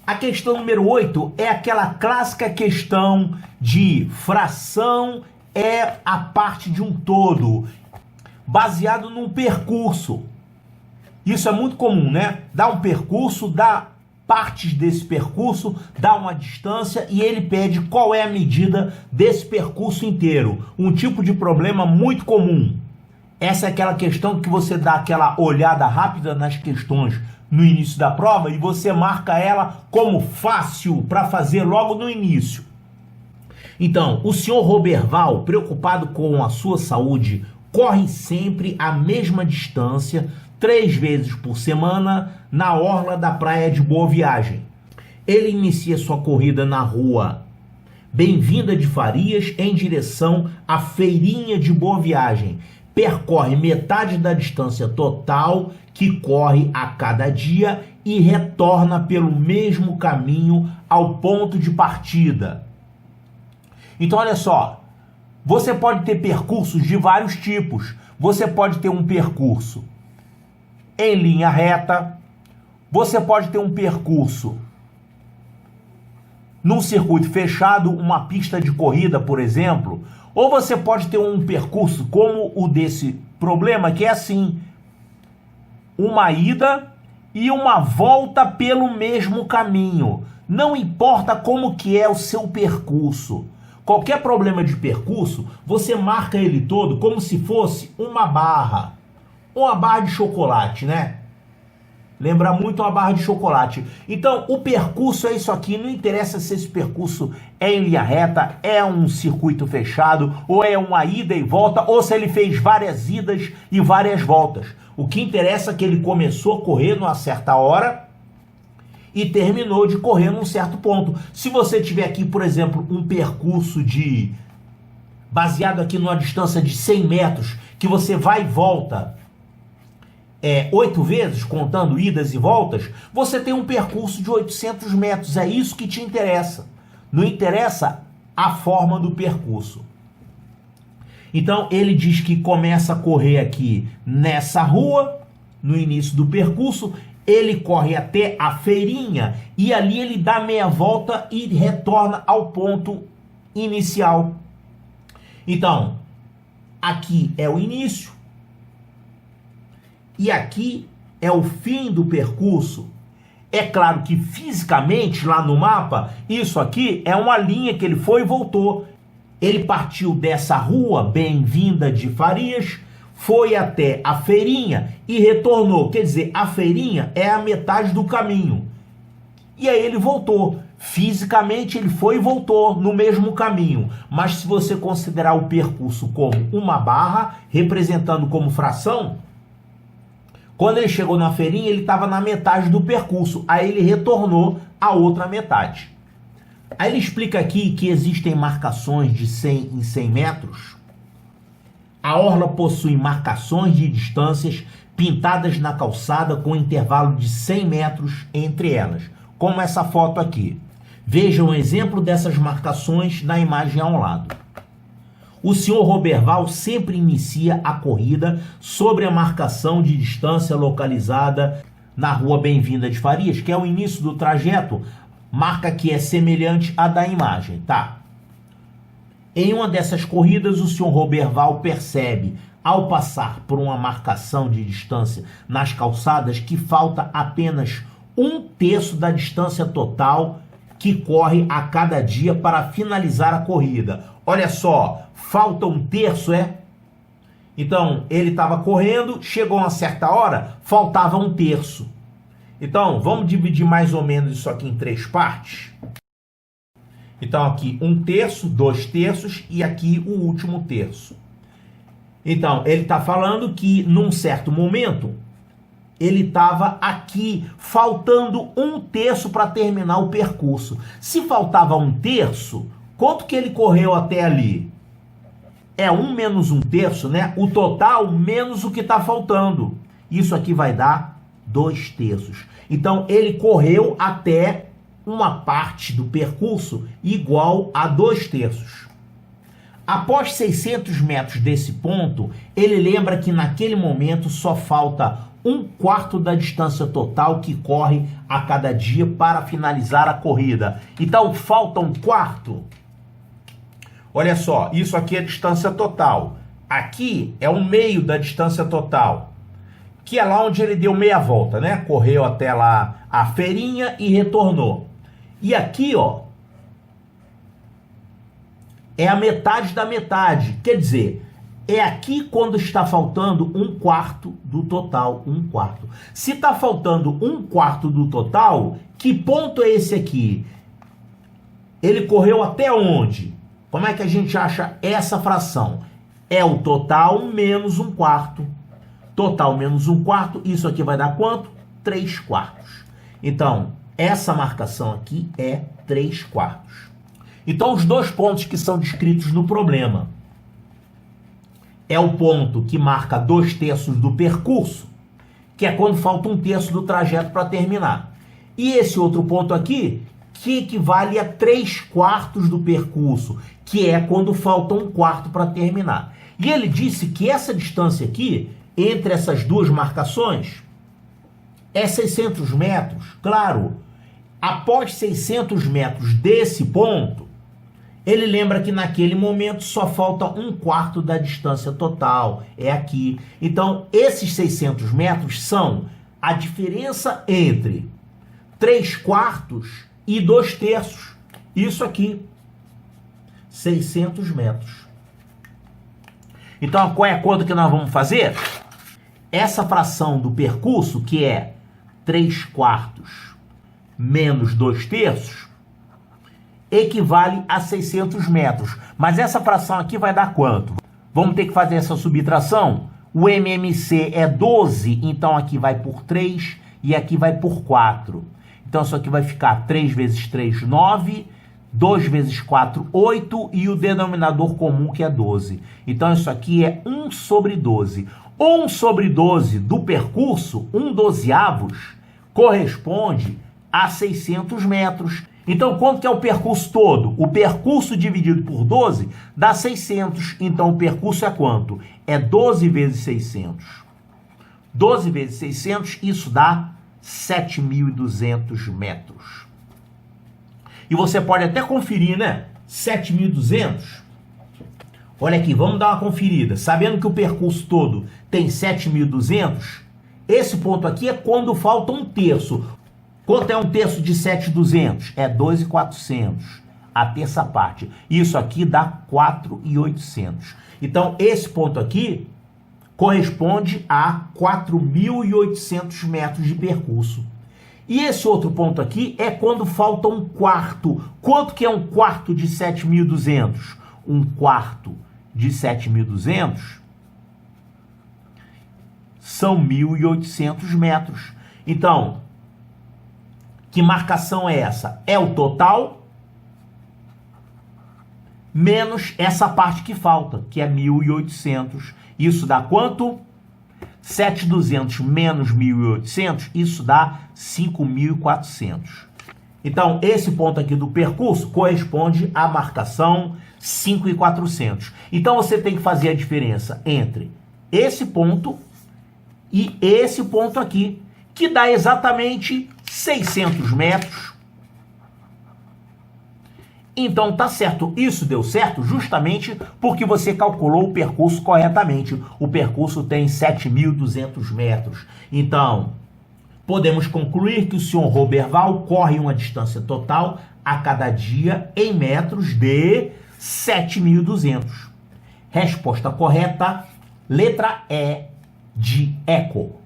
A questão número 8 é aquela clássica questão de fração é a parte de um todo, baseado num percurso. Isso é muito comum, né? Dá um percurso, dá partes desse percurso, dá uma distância e ele pede qual é a medida desse percurso inteiro. Um tipo de problema muito comum. Essa é aquela questão que você dá aquela olhada rápida nas questões no início da prova e você marca ela como fácil para fazer logo no início. Então, o senhor Roberval, preocupado com a sua saúde, corre sempre a mesma distância 3 vezes por semana na orla da praia de Boa Viagem. Ele inicia sua corrida na rua Bem-vinda de Farias em direção à Feirinha de Boa Viagem. Percorre metade da distância total que corre a cada dia e retorna pelo mesmo caminho ao ponto de partida. Então, olha só, você pode ter percursos de vários tipos. Você pode ter um percurso em linha reta, você pode ter um percurso num circuito fechado, uma pista de corrida, por exemplo, ou você pode ter um percurso como o desse problema, que é assim, uma ida e uma volta pelo mesmo caminho. Não importa como que é o seu percurso. Qualquer problema de percurso, você marca ele todo como se fosse uma barra de chocolate, né? Lembra muito uma barra de chocolate. Então, o percurso é isso aqui. Não interessa se esse percurso é em linha reta, é um circuito fechado, ou é uma ida e volta, ou se ele fez várias idas e várias voltas. O que interessa é que ele começou a correr numa certa hora e terminou de correr num certo ponto. Se você tiver aqui, por exemplo, um percurso baseado aqui numa distância de 100 metros, que você vai e volta 8 vezes, contando idas e voltas, você tem um percurso de 800 metros. É isso que te interessa. Não interessa a forma do percurso. Então, ele diz que começa a correr aqui nessa rua, no início do percurso, ele corre até a feirinha e ali ele dá meia volta e retorna ao ponto inicial. Então, aqui é o início. E aqui é o fim do percurso. É claro que fisicamente, lá no mapa, isso aqui é uma linha que ele foi e voltou. Ele partiu dessa rua, Bem-vinda de Farias, foi até a feirinha e retornou. Quer dizer, a feirinha é a metade do caminho. E aí ele voltou. Fisicamente ele foi e voltou no mesmo caminho. Mas se você considerar o percurso como uma barra, representando como fração, quando ele chegou na feirinha, ele estava na metade do percurso. Aí ele retornou à outra metade. Aí ele explica aqui que existem marcações de 100 em 100 metros. A orla possui marcações de distâncias pintadas na calçada com intervalo de 100 metros entre elas, como essa foto aqui. Veja um exemplo dessas marcações na imagem ao lado. O senhor Roberval sempre inicia a corrida sobre a marcação de distância localizada na rua Bem-vinda de Farias, que é o início do trajeto, marca que é semelhante à da imagem, tá? Em uma dessas corridas, o senhor Roberval percebe, ao passar por uma marcação de distância nas calçadas, que falta apenas 1/3 da distância total que corre a cada dia para finalizar a corrida. Olha só, falta 1/3, Então, ele estava correndo, chegou a uma certa hora, faltava 1/3. Então, vamos dividir mais ou menos isso aqui em 3 partes. Então, aqui 1/3, 2/3 e aqui o último terço. Então, ele está falando que, num certo momento, ele estava aqui, faltando 1/3 para terminar o percurso. Se faltava 1/3, quanto que ele correu até ali? É 1 menos 1/3, né? O total menos o que está faltando. Isso aqui vai dar 2/3. Então, ele correu até uma parte do percurso igual a 2/3. Após 600 metros desse ponto, ele lembra que naquele momento só falta 1/4 da distância total que corre a cada dia para finalizar a corrida. Então, falta 1/4. Olha só, isso aqui é a distância total. Aqui é 1/2 da distância total, que é lá onde ele deu meia volta, né? Correu até lá a feirinha e retornou. E aqui, ó, é a metade da metade. Quer dizer, é aqui quando está faltando 1/4 do total. 1/4. Se está faltando 1/4 do total, que ponto é esse aqui? Ele correu até onde? Como é que a gente acha essa fração? É o total menos 1/4. Total menos 1/4, isso aqui vai dar quanto? 3/4. Então, essa marcação aqui é 3/4. Então, os dois pontos que são descritos no problema é o ponto que marca 2/3 do percurso, que é quando falta 1/3 do trajeto para terminar. E esse outro ponto aqui, que equivale a 3/4 do percurso, que é quando falta 1/4 para terminar. E ele disse que essa distância aqui, entre essas duas marcações, é 600 metros. Claro, após 600 metros desse ponto, ele lembra que naquele momento só falta 1/4 da distância total. É aqui. Então, esses 600 metros são a diferença entre 3/4 e 2/3. Isso aqui. 600 metros. Então, qual é a conta que nós vamos fazer? Essa fração do percurso, que é 3/4 menos 2/3, equivale a 600 metros. Mas essa fração aqui vai dar quanto? Vamos ter que fazer essa subtração. O MMC é 12, então aqui vai por 3 e aqui vai por 4. Então isso aqui vai ficar 3 vezes 3, 9, 2 vezes 4, 8 e o denominador comum que é 12. Então isso aqui é 1/12. 1/12 do percurso, 1/12, corresponde a 600 metros. Então, quanto que é o percurso todo? O percurso dividido por 12 dá 600. Então, o percurso é quanto? É 12 vezes 600. 12 vezes 600, isso dá 7.200 metros. E você pode até conferir, né? 7.200. Olha aqui, vamos dar uma conferida. Sabendo que o percurso todo tem 7.200, esse ponto aqui é quando falta 1/3. Quanto é 1/3 de 7.200? É 2.400. A terça parte. Isso aqui dá 4.800. Então, esse ponto aqui corresponde a 4.800 metros de percurso. E esse outro ponto aqui é quando falta 1/4. Quanto que é 1/4 de 7.200? 1/4 de 7.200 são 1.800 metros. Então, que marcação é essa? É o total menos essa parte que falta, que é 1.800. Isso dá quanto? 7.200 menos 1.800, isso dá 5.400. Então, esse ponto aqui do percurso corresponde à marcação 5.400. Então, você tem que fazer a diferença entre esse ponto e esse ponto aqui, que dá exatamente 600 metros. Então tá certo, isso deu certo justamente porque você calculou o percurso corretamente. O percurso tem 7.200 metros. Então, podemos concluir que o senhor Roberval corre uma distância total a cada dia em metros de 7.200. Resposta correta, letra E de eco.